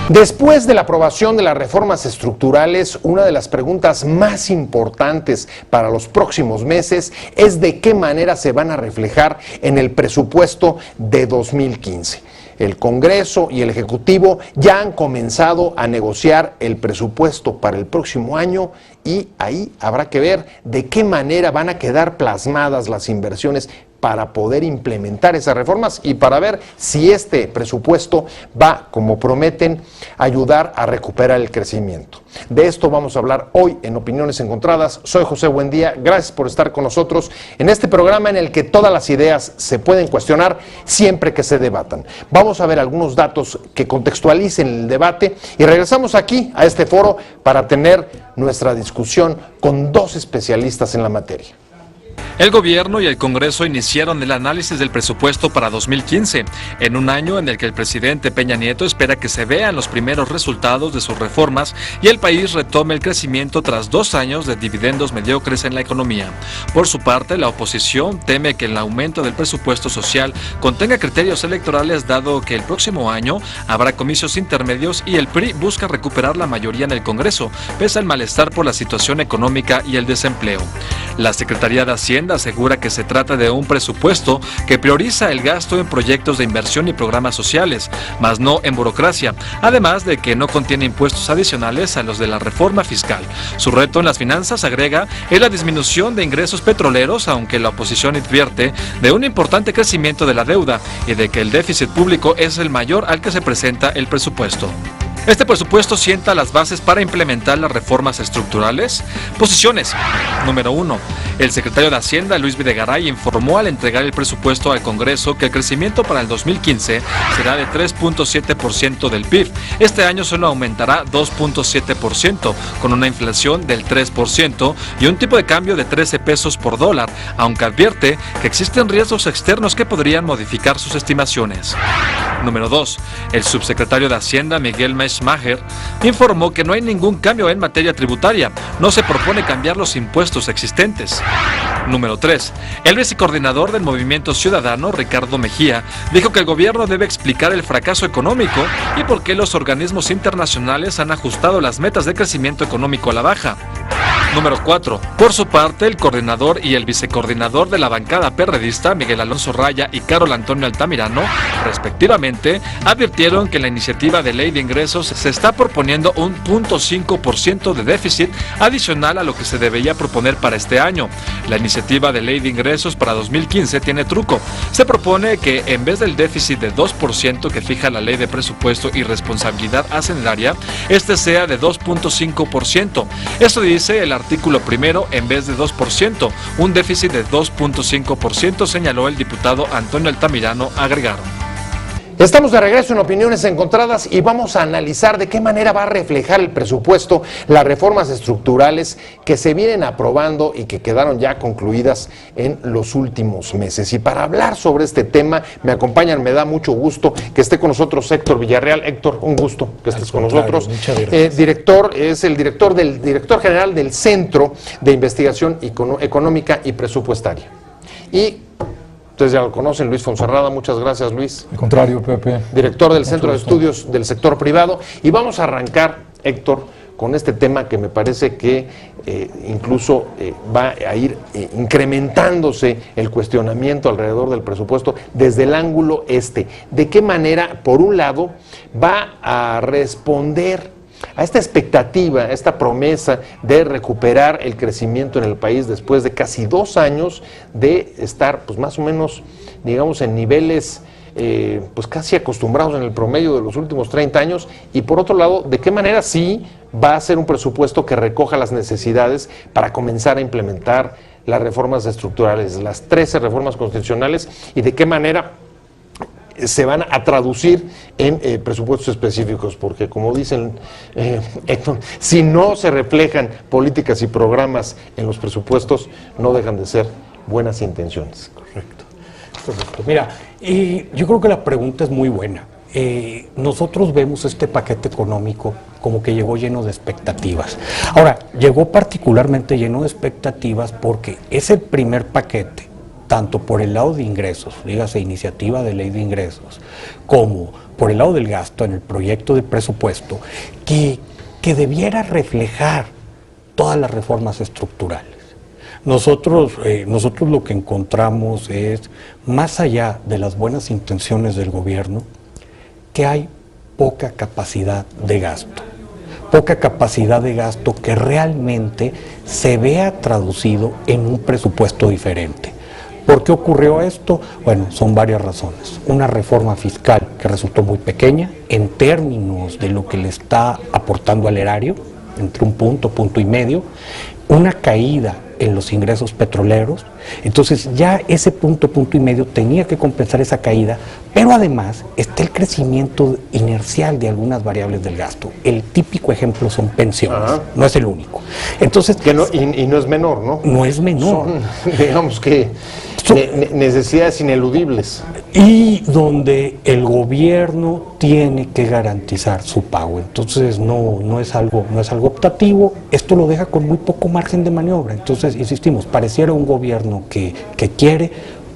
Después de la aprobación de las reformas estructurales, una de las preguntas más importantes para los próximos meses es de qué manera se van a reflejar en el presupuesto de 2015. El Congreso y el Ejecutivo ya han comenzado a negociar el presupuesto para el próximo año y ahí habrá que ver de qué manera van a quedar plasmadas las inversiones para poder implementar esas reformas y para ver si este presupuesto va, como prometen, ayudar a recuperar el crecimiento. De esto vamos a hablar hoy en Opiniones Encontradas. Soy José Buendía, gracias por estar con nosotros en este programa en el que todas las ideas se pueden cuestionar siempre que se debatan. Vamos a ver algunos datos que contextualicen el debate y regresamos aquí a este foro para tener nuestra discusión con dos especialistas en la materia. El gobierno y el Congreso iniciaron el análisis del presupuesto para 2015, en un año en el que el presidente Peña Nieto espera que se vean los primeros resultados de sus reformas y el país retome el crecimiento tras 2 años de dividendos mediocres en la economía. Por su parte, la oposición teme que el aumento del presupuesto social contenga criterios electorales, dado que el próximo año habrá comicios intermedios y el PRI busca recuperar la mayoría en el Congreso, pese al malestar por la situación económica y el desempleo. La Secretaría de Hacienda asegura que se trata de un presupuesto que prioriza el gasto en proyectos de inversión y programas sociales, más no en burocracia, además de que no contiene impuestos adicionales a los de la reforma fiscal. Su reto en las finanzas, agrega, es la disminución de ingresos petroleros, aunque la oposición advierte de un importante crecimiento de la deuda y de que el déficit público es el mayor al que se presenta el presupuesto. Este presupuesto sienta las bases para implementar las reformas estructurales. Posiciones. Número 1. El secretario de Hacienda, Luis Videgaray, informó al entregar el presupuesto al Congreso que el crecimiento para el 2015 será de 3.7% del PIB. Este año solo aumentará 2.7%, con una inflación del 3% y un tipo de cambio de 13 pesos por dólar, aunque advierte que existen riesgos externos que podrían modificar sus estimaciones. Número 2. El subsecretario de Hacienda, Miguel Meischmacher, informó que no hay ningún cambio en materia tributaria, no se propone cambiar los impuestos existentes. Número 3. El vicecoordinador del Movimiento Ciudadano, Ricardo Mejía, dijo que el gobierno debe explicar el fracaso económico y por qué los organismos internacionales han ajustado las metas de crecimiento económico a la baja. Número 4. Por su parte, el coordinador y el vicecoordinador de la bancada perredista, Miguel Alonso Raya y Carol Antonio Altamirano, respectivamente, advirtieron que en la iniciativa de ley de ingresos se está proponiendo un 0.5% de déficit adicional a lo que se debería proponer para este año. La iniciativa de ley de ingresos para 2015 tiene truco. Se propone que en vez del déficit de 2% que fija la ley de presupuesto y responsabilidad hacendaria, este sea de 2.5%. Esto dice el artículo primero en vez de 2%, un déficit de 2.5%, señaló el diputado Antonio Altamirano, agregaron. Estamos de regreso en Opiniones Encontradas y vamos a analizar de qué manera va a reflejar el presupuesto las reformas estructurales que se vienen aprobando y que quedaron ya concluidas en los últimos meses. Y para hablar sobre este tema me acompañan, me da mucho gusto que esté con nosotros Héctor Villarreal. Héctor, un gusto que estés con nosotros. Muchas gracias. Es el director general del Centro de Investigación Económica y Presupuestaria. Y ustedes ya lo conocen, Luis Fonserrada. Muchas gracias, Luis. Al contrario, Pepe. Director del Centro de Estudios del Sector Privado. Y vamos a arrancar, Héctor, con este tema que me parece que incluso va a ir incrementándose el cuestionamiento alrededor del presupuesto desde el ángulo este. ¿De qué manera, por un lado, va a responder a esta expectativa, a esta promesa de recuperar el crecimiento en el país después de casi 2 años de estar, pues más o menos, digamos, en niveles pues casi acostumbrados en el promedio de los últimos 30 años? Y por otro lado, ¿de qué manera sí va a ser un presupuesto que recoja las necesidades para comenzar a implementar las reformas estructurales, las 13 reformas constitucionales, y de qué manera se van a traducir en presupuestos específicos? Porque, como dicen, si no se reflejan políticas y programas en los presupuestos, no dejan de ser buenas intenciones. Correcto. Mira, yo creo que la pregunta es muy buena. Nosotros vemos este paquete económico como que llegó lleno de expectativas. Ahora, llegó particularmente lleno de expectativas porque es el primer paquete tanto por el lado de ingresos, dígase iniciativa de ley de ingresos, como por el lado del gasto en el proyecto de presupuesto, que debiera reflejar todas las reformas estructurales. Nosotros lo que encontramos es, más allá de las buenas intenciones del gobierno, que hay poca capacidad de gasto. Poca capacidad de gasto que realmente se vea traducido en un presupuesto diferente. ¿Por qué ocurrió esto? Bueno, son varias razones. Una reforma fiscal que resultó muy pequeña en términos de lo que le está aportando al erario, entre un punto y medio, una caída en los ingresos petroleros, entonces ya ese punto y medio tenía que compensar esa caída, pero además está el crecimiento inercial de algunas variables del gasto. El típico ejemplo son pensiones, no es el único. Entonces, que no, y no es menor, ¿no? No es menor. Son, digamos que, necesidades ineludibles. Y donde el gobierno tiene que garantizar su pago. Entonces no es algo optativo, esto lo deja con muy poco margen de maniobra. Entonces, insistimos, pareciera un gobierno que quiere,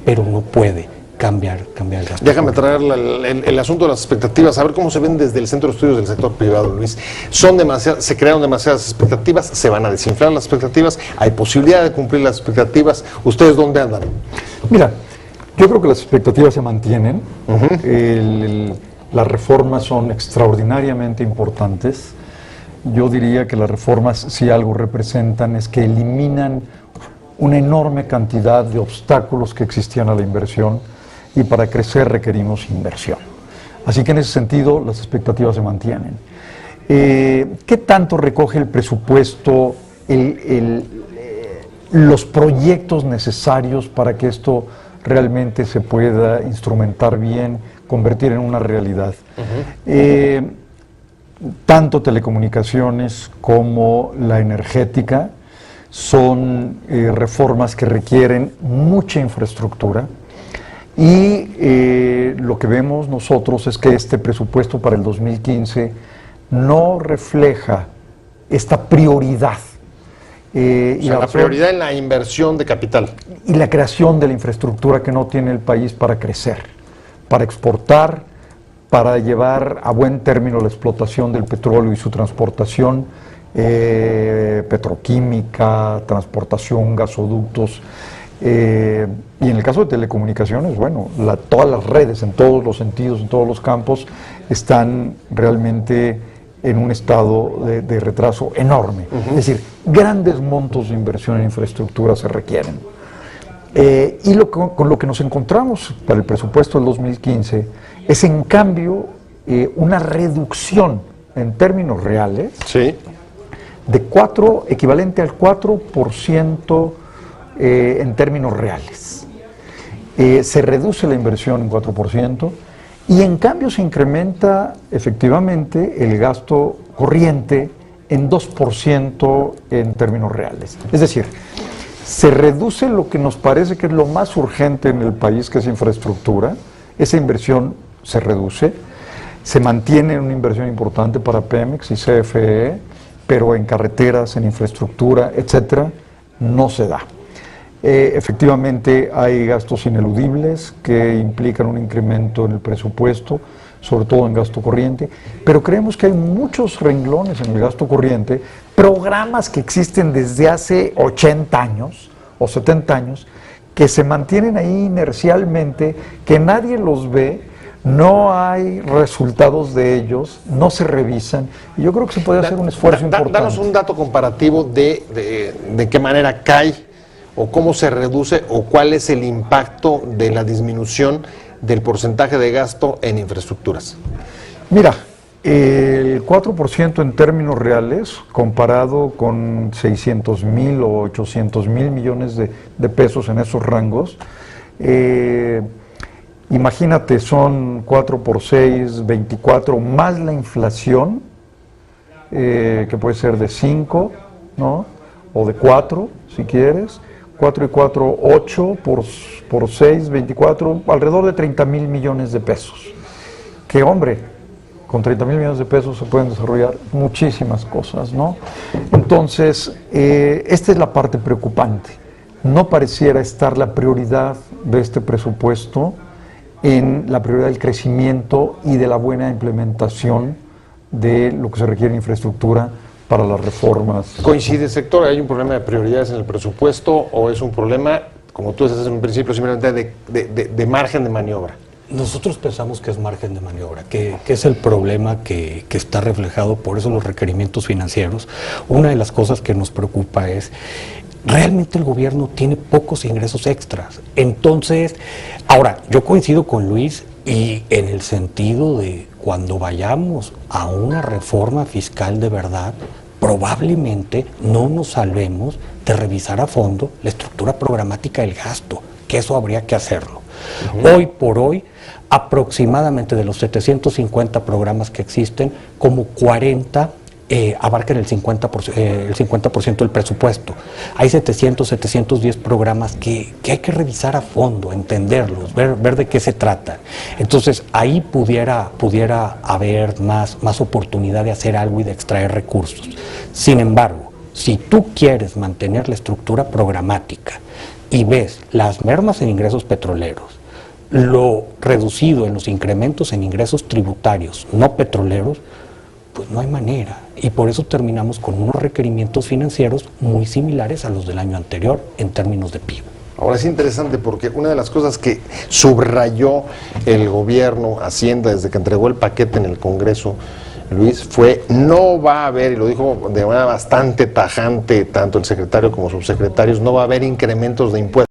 pero no puede cambiar el gasto. Déjame traer el asunto de las expectativas, a ver cómo se ven desde el Centro de Estudios del Sector Privado, Luis. Se crearon demasiadas expectativas, se van a desinflar las expectativas, hay posibilidad de cumplir las expectativas. ¿Ustedes dónde andan? Mira, yo creo que las expectativas se mantienen. Las reformas son extraordinariamente importantes. Yo diría que las reformas, si algo representan, es que eliminan una enorme cantidad de obstáculos que existían a la inversión, y para crecer requerimos inversión. Así que en ese sentido las expectativas se mantienen. ¿Qué tanto recoge el presupuesto los proyectos necesarios para que esto realmente se pueda instrumentar bien, convertir en una realidad? Tanto telecomunicaciones como la energética son reformas que requieren mucha infraestructura, y lo que vemos nosotros es que este presupuesto para el 2015 no refleja esta prioridad. La prioridad en la inversión de capital. Y la creación de la infraestructura que no tiene el país para crecer, para exportar, para llevar a buen término la explotación del petróleo y su transportación, petroquímica, transportación, gasoductos. Y en el caso de telecomunicaciones, bueno, todas las redes, en todos los sentidos, en todos los campos, están realmente en un estado de retraso enorme. Es decir, grandes montos de inversión en infraestructura se requieren. Y con lo que nos encontramos para el presupuesto del 2015 es, en cambio, una reducción en términos reales, sí, de equivalente al 4% en términos reales. Se reduce la inversión en 4%, y en cambio se incrementa efectivamente el gasto corriente en 2% en términos reales. Es decir, se reduce lo que nos parece que es lo más urgente en el país, que es infraestructura. Esa inversión se reduce, se mantiene una inversión importante para Pemex y CFE, pero en carreteras, en infraestructura, etcétera, no se da. Efectivamente hay gastos ineludibles que implican un incremento en el presupuesto, sobre todo en gasto corriente, pero creemos que hay muchos renglones en el gasto corriente, programas que existen desde hace 80 años o 70 años, que se mantienen ahí inercialmente, que nadie los ve, no hay resultados de ellos, no se revisan, y yo creo que se puede hacer un esfuerzo importante. Danos un dato comparativo de qué manera cae, o cómo se reduce, o cuál es el impacto de la disminución del porcentaje de gasto en infraestructuras. Mira, el 4% en términos reales, comparado con 600,000 o 800,000 millones de pesos en esos rangos, imagínate, son 4 por 6, 24, más la inflación, que puede ser de 5, ¿no? O de 4, si quieres. 4 y 4, 8 por 6, 24, alrededor de 30,000 millones de pesos. Que, hombre, con 30,000 millones de pesos se pueden desarrollar muchísimas cosas, ¿no? Entonces, esta es la parte preocupante. no pareciera estar la prioridad de este presupuesto en la prioridad del crecimiento y de la buena implementación de lo que se requiere en infraestructura para las reformas. ¿Coincide, sector? ¿Hay un problema de prioridades en el presupuesto o es un problema, como tú decías en un principio, simplemente de margen de maniobra? Nosotros pensamos que es margen de maniobra, que es el problema que está reflejado, por eso los requerimientos financieros. Una de las cosas que nos preocupa es, realmente el gobierno tiene pocos ingresos extras. Entonces, ahora, yo coincido con Luis y en el sentido de cuando vayamos a una reforma fiscal de verdad, probablemente no nos salvemos de revisar a fondo la estructura programática del gasto, que eso habría que hacerlo. Hoy por hoy, aproximadamente de los 750 programas que existen, como 40 abarcan el 50% del presupuesto. Hay 710 programas que hay que revisar a fondo, entenderlos, ver de qué se trata. Entonces ahí pudiera haber más oportunidad de hacer algo y de extraer recursos. Sin embargo, si tú quieres mantener la estructura programática y ves las mermas en ingresos petroleros, lo reducido en los incrementos en ingresos tributarios no petroleros, pues no hay manera. Y por eso terminamos con unos requerimientos financieros muy similares a los del año anterior en términos de PIB. Ahora es interesante porque una de las cosas que subrayó el gobierno, Hacienda, desde que entregó el paquete en el Congreso, Luis, fue no va a haber, y lo dijo de manera bastante tajante tanto el secretario como subsecretarios, no va a haber incrementos de impuestos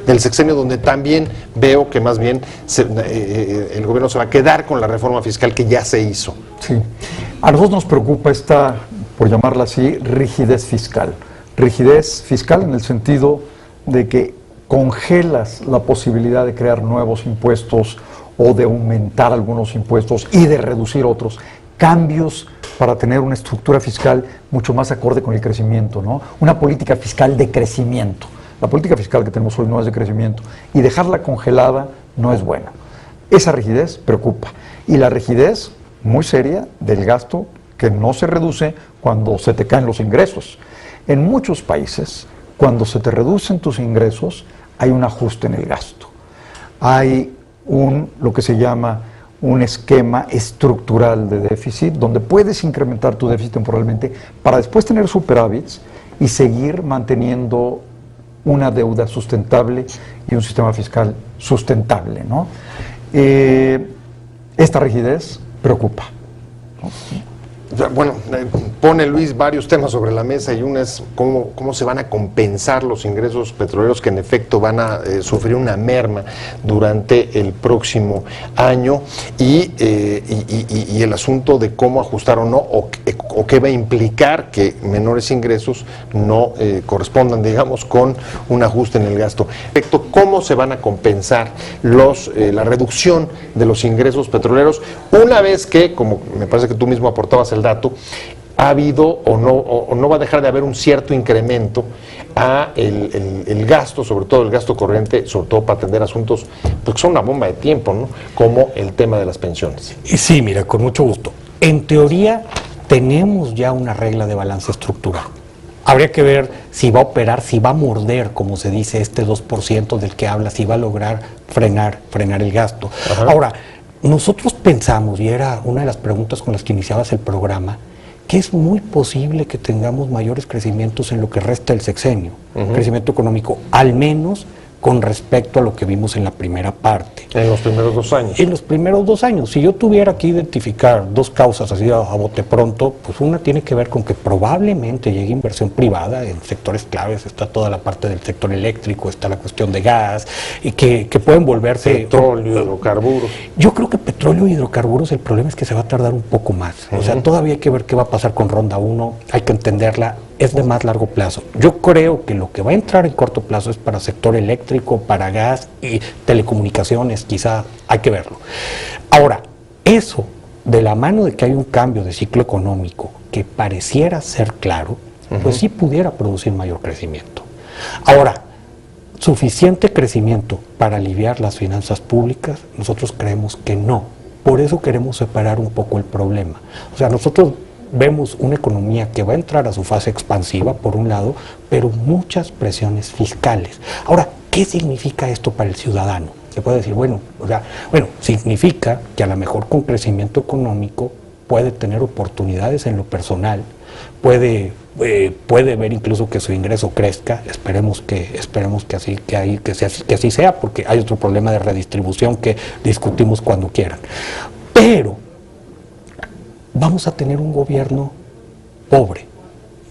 del sexenio, donde también veo que más bien el gobierno se va a quedar con la reforma fiscal que ya se hizo. Sí. A nosotros nos preocupa esta, por llamarla así, rigidez fiscal. Rigidez fiscal en el sentido de que congelas la posibilidad de crear nuevos impuestos o de aumentar algunos impuestos y de reducir otros. Cambios para tener una estructura fiscal mucho más acorde con el crecimiento, ¿no? Una política fiscal de crecimiento. La política fiscal que tenemos hoy no es de crecimiento y dejarla congelada no es bueno. Esa rigidez preocupa. Y la rigidez muy seria del gasto que no se reduce cuando se te caen los ingresos. En muchos países, cuando se te reducen tus ingresos, hay un ajuste en el gasto. Hay lo que se llama un esquema estructural de déficit, donde puedes incrementar tu déficit temporalmente para después tener superávits y seguir manteniendo una deuda sustentable y un sistema fiscal sustentable, ¿no? Esta rigidez preocupa, ¿no? Bueno, pone Luis varios temas sobre la mesa y uno es cómo se van a compensar los ingresos petroleros que en efecto van a sufrir una merma durante el próximo año y el asunto de cómo ajustar o no o qué va a implicar que menores ingresos no correspondan, digamos, con un ajuste en el gasto. En efecto, ¿cómo se van a compensar la reducción de los ingresos petroleros una vez que, como me parece que tú mismo aportabas el dato, ha habido o no va a dejar de haber un cierto incremento a el gasto, sobre todo el gasto corriente, sobre todo para atender asuntos pues, que son una bomba de tiempo, ¿no? Como el tema de las pensiones? Y sí, mira, con mucho gusto. En teoría tenemos ya una regla de balance estructural. Habría que ver si va a operar, si va a morder, como se dice, este 2% del que habla, si va a lograr frenar el gasto. Ajá. Ahora, nosotros pensamos, y era una de las preguntas con las que iniciabas el programa, que es muy posible que tengamos mayores crecimientos en lo que resta del sexenio, crecimiento económico, al menos con respecto a lo que vimos en la primera parte. En los primeros 2 años. En los primeros 2 años. Si yo tuviera que identificar 2 causas así a bote pronto, pues una tiene que ver con que probablemente llegue inversión privada en sectores claves. Está toda la parte del sector eléctrico, está la cuestión de gas, y que pueden volverse... Petróleo, hidrocarburos. Yo creo que petróleo y hidrocarburos, el problema es que se va a tardar un poco más. O sea, todavía hay que ver qué va a pasar con Ronda 1, hay que entenderla. Es de más largo plazo. Yo creo que lo que va a entrar en corto plazo es para sector eléctrico, para gas y telecomunicaciones, quizá hay que verlo. Ahora, eso, de la mano de que hay un cambio de ciclo económico que pareciera ser claro, pues sí pudiera producir mayor crecimiento. Ahora, ¿suficiente crecimiento para aliviar las finanzas públicas? Nosotros creemos que no. Por eso queremos separar un poco el problema. O sea, nosotros vemos una economía que va a entrar a su fase expansiva, por un lado, pero muchas presiones fiscales. Ahora, ¿qué significa esto para el ciudadano? Se puede decir, bueno, significa que a lo mejor con crecimiento económico puede tener oportunidades en lo personal, puede ver incluso que su ingreso crezca. Esperemos que así sea, porque hay otro problema de redistribución que discutimos cuando quieran. Pero vamos a tener un gobierno pobre.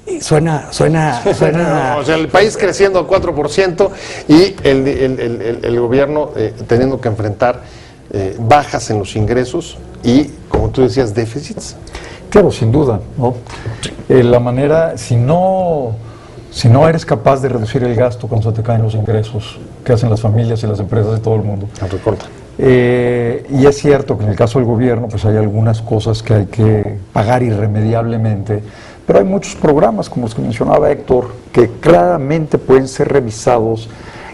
Y suena o sea, el país creciendo al 4% y el gobierno teniendo que enfrentar bajas en los ingresos y, como tú decías, déficits. Claro, sin duda, ¿no? La manera, si no eres capaz de reducir el gasto cuando se te caen los ingresos que hacen las familias y las empresas de todo el mundo. Recorta. Y es cierto que en el caso del gobierno pues hay algunas cosas que hay que pagar irremediablemente, pero hay muchos programas, como los que mencionaba Héctor, que claramente pueden ser revisados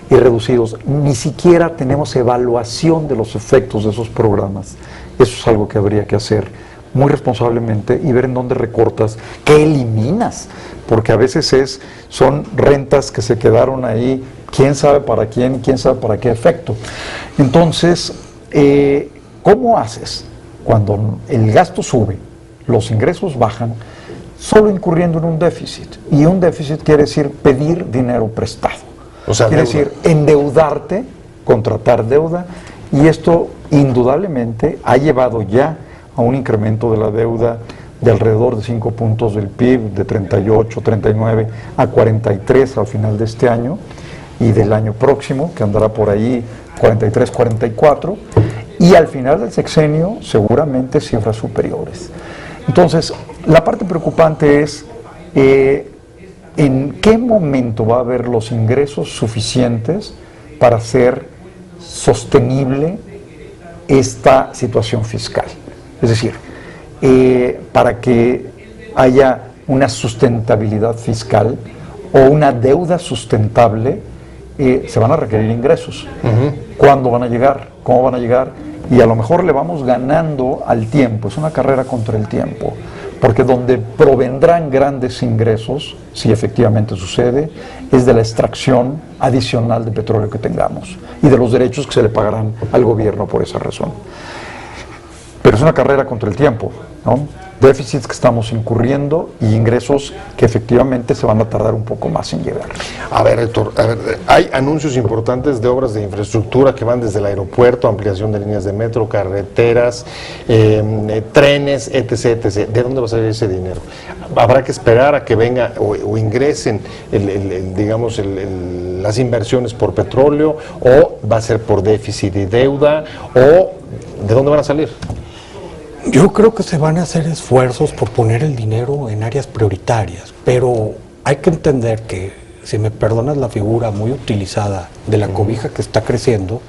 y reducidos. Ni siquiera tenemos evaluación de los efectos de esos programas. Eso es algo que habría que hacer muy responsablemente y ver en dónde recortas, qué eliminas, porque a veces son rentas que se quedaron ahí, quién sabe para quién, quién sabe para qué efecto. Entonces, ¿cómo haces cuando el gasto sube, los ingresos bajan, solo incurriendo en un déficit? Y un déficit quiere decir pedir dinero prestado. O sea, quiere decir endeudarte, contratar deuda, y esto indudablemente ha llevado ya a un incremento de la deuda de alrededor de 5 puntos del PIB, de 38, 39 a 43 al final de este año y del año próximo, que andará por ahí 43, 44, y al final del sexenio seguramente cifras superiores. Entonces, la parte preocupante es en qué momento va a haber los ingresos suficientes para hacer sostenible esta situación fiscal. Es decir, para que haya una sustentabilidad fiscal o una deuda sustentable, se van a requerir ingresos. ¿Cuándo van a llegar? ¿Cómo van a llegar? Y a lo mejor le vamos ganando al tiempo. Es una carrera contra el tiempo. Porque donde provendrán grandes ingresos, si efectivamente sucede, es de la extracción adicional de petróleo que tengamos y de los derechos que se le pagarán al gobierno por esa razón. Pero es una carrera contra el tiempo, ¿no? Déficits que estamos incurriendo y ingresos que efectivamente se van a tardar un poco más en llegar. A ver, Héctor, hay anuncios importantes de obras de infraestructura que van desde el aeropuerto, ampliación de líneas de metro, carreteras, trenes, etc., etc. ¿De dónde va a salir ese dinero? ¿Habrá que esperar a que venga o ingresen las inversiones por petróleo, o va a ser por déficit y deuda, o de dónde van a salir? Yo creo que se van a hacer esfuerzos por poner el dinero en áreas prioritarias, pero hay que entender que, si me perdonas la figura muy utilizada de la cobija que está creciendo,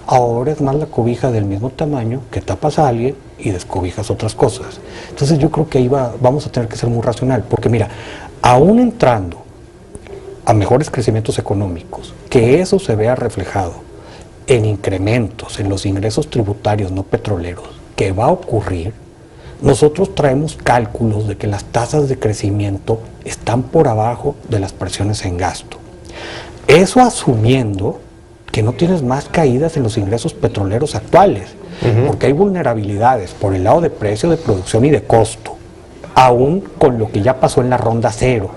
ahora es más la cobija del mismo tamaño que tapas a alguien y descobijas otras cosas. Entonces yo creo que ahí vamos a tener que ser muy racional, porque mira, aún entrando a mejores crecimientos económicos, que eso se vea reflejado en incrementos en los ingresos tributarios no petroleros, que va a ocurrir, nosotros traemos cálculos de que las tasas de crecimiento están por abajo de las presiones en gasto. Eso asumiendo que no tienes más caídas en los ingresos petroleros actuales, porque hay vulnerabilidades por el lado de precio, de producción y de costo, aún con lo que ya pasó en la ronda cero,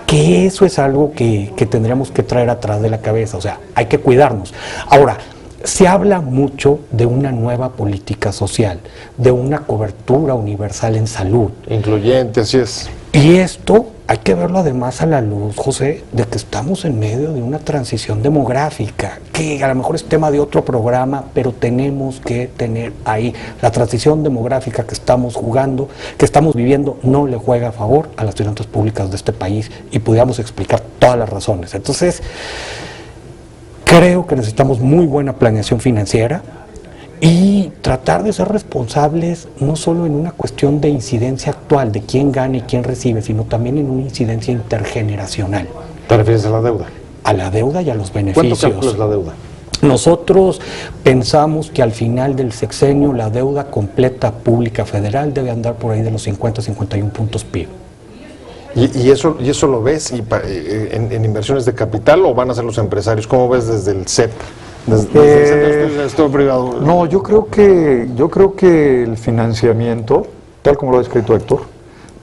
que eso es algo que tendríamos que traer atrás de la cabeza. O sea, hay que cuidarnos. Ahora, se habla mucho de una nueva política social, de una cobertura universal en salud. Incluyente, así es. Y esto hay que verlo además a la luz, José, de que estamos en medio de una transición demográfica, que a lo mejor es tema de otro programa, pero tenemos que tener ahí la transición demográfica que estamos jugando, que estamos viviendo, no le juega a favor a las finanzas públicas de este país, y pudiéramos explicar todas las razones. Entonces, creo que necesitamos muy buena planeación financiera y tratar de ser responsables no solo en una cuestión de incidencia actual, de quién gana y quién recibe, sino también en una incidencia intergeneracional. ¿Te refieres a la deuda? A la deuda y a los beneficios. ¿Cuánto calculas la deuda? Nosotros pensamos que al final del sexenio la deuda completa pública federal debe andar por ahí de los 50-51 puntos PIB. ¿Y eso lo ves en inversiones de capital o van a ser los empresarios? ¿Cómo ves desde el CEP? Desde el Centro de Estudio Privado. No, yo creo que el financiamiento, tal como lo ha descrito Héctor,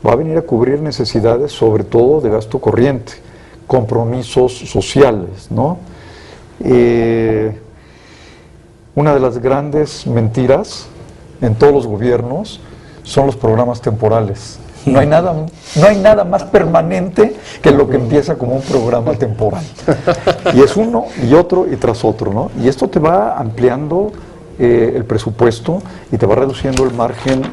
va a venir a cubrir necesidades, sobre todo de gasto corriente, compromisos sociales, ¿no? Una de las grandes mentiras en todos los gobiernos son los programas temporales. No hay nada más permanente que lo que empieza como un programa temporal. Y es uno y otro y tras otro, ¿no? Y esto te va ampliando el presupuesto y te va reduciendo el margen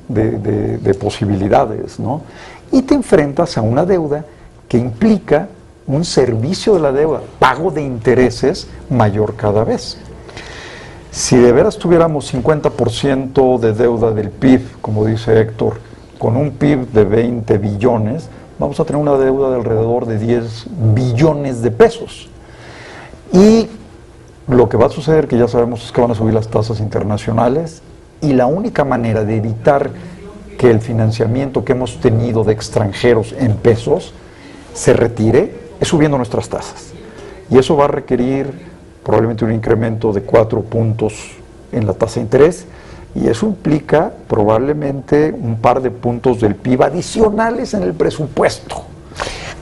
de posibilidades, ¿no? Y te enfrentas a una deuda que implica un servicio de la deuda, pago de intereses mayor cada vez. Si de veras tuviéramos 50% de deuda del PIB, como dice Héctor, con un PIB de 20 billones, vamos a tener una deuda de alrededor de 10 billones de pesos. Y lo que va a suceder, que ya sabemos, es que van a subir las tasas internacionales y la única manera de evitar que el financiamiento que hemos tenido de extranjeros en pesos se retire es subiendo nuestras tasas. Y eso va a requerir probablemente un incremento de 4 puntos en la tasa de interés, y eso implica probablemente un par de puntos del PIB adicionales en el presupuesto,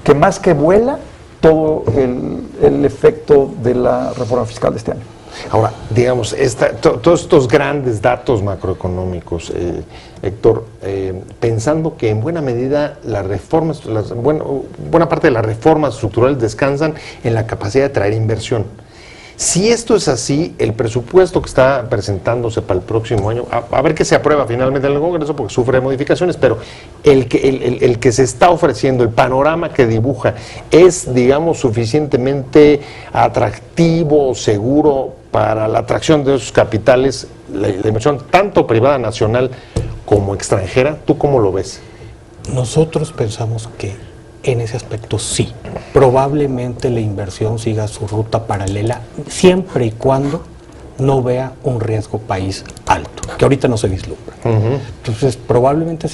que más que vuela todo el efecto de la reforma fiscal de este año. Ahora, digamos, todos estos grandes datos macroeconómicos, Héctor, pensando que en buena medida las reformas, buena parte de las reformas estructurales descansan en la capacidad de traer inversión. Si esto es así, el presupuesto que está presentándose para el próximo año, a ver qué se aprueba finalmente en el Congreso, porque sufre modificaciones, pero el que se está ofreciendo, el panorama que dibuja, es, digamos, suficientemente atractivo, seguro para la atracción de esos capitales, la inversión tanto privada nacional como extranjera. ¿Tú cómo lo ves? Nosotros pensamos que en ese aspecto sí. Probablemente la inversión siga su ruta paralela siempre y cuando no vea un riesgo país alto, que ahorita no se vislumbra. Entonces probablemente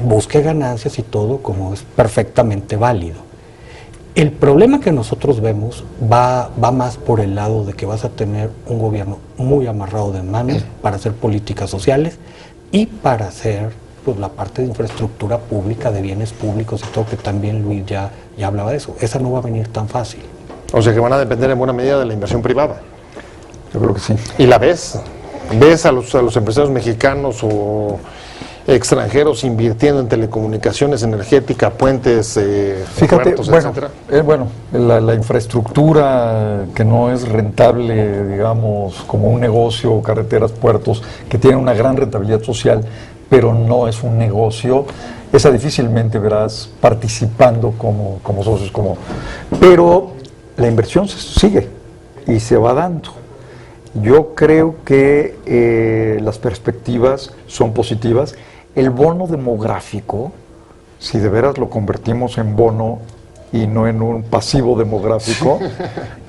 busque ganancias y todo, como es perfectamente válido. El problema que nosotros vemos va más por el lado de que vas a tener un gobierno muy amarrado de manos para hacer políticas sociales y para hacer pues la parte de infraestructura pública, de bienes públicos y todo, que también Luis ya hablaba de eso. Esa no va a venir tan fácil. O sea que van a depender en buena medida de la inversión privada. Yo creo que sí. ¿Y la ves? ¿Ves a los empresarios mexicanos o extranjeros invirtiendo en telecomunicaciones, energética, puentes, fíjate, puertos, etcétera? La infraestructura que no es rentable, digamos, como un negocio, carreteras, puertos, que tiene una gran rentabilidad social, pero no es un negocio, esa difícilmente verás participando como socios, pero la inversión sigue y se va dando. Yo creo que las perspectivas son positivas. El bono demográfico, si de veras lo convertimos en bono y no en un pasivo demográfico,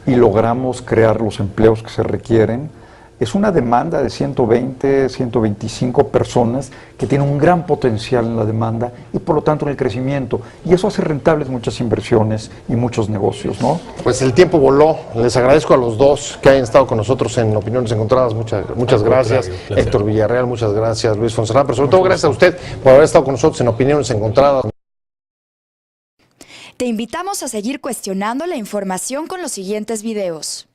y logramos crear los empleos que se requieren, es una demanda de 120, 125 personas que tiene un gran potencial en la demanda y por lo tanto en el crecimiento. Y eso hace rentables muchas inversiones y muchos negocios, ¿no? Pues el tiempo voló. Les agradezco a los dos que hayan estado con nosotros en Opiniones Encontradas. Muchas gracias. Héctor Villarreal, muchas gracias. Luis Fonserrat, pero sobre todo gracias a usted por haber estado con nosotros en Opiniones Encontradas. Te invitamos a seguir cuestionando la información con los siguientes videos.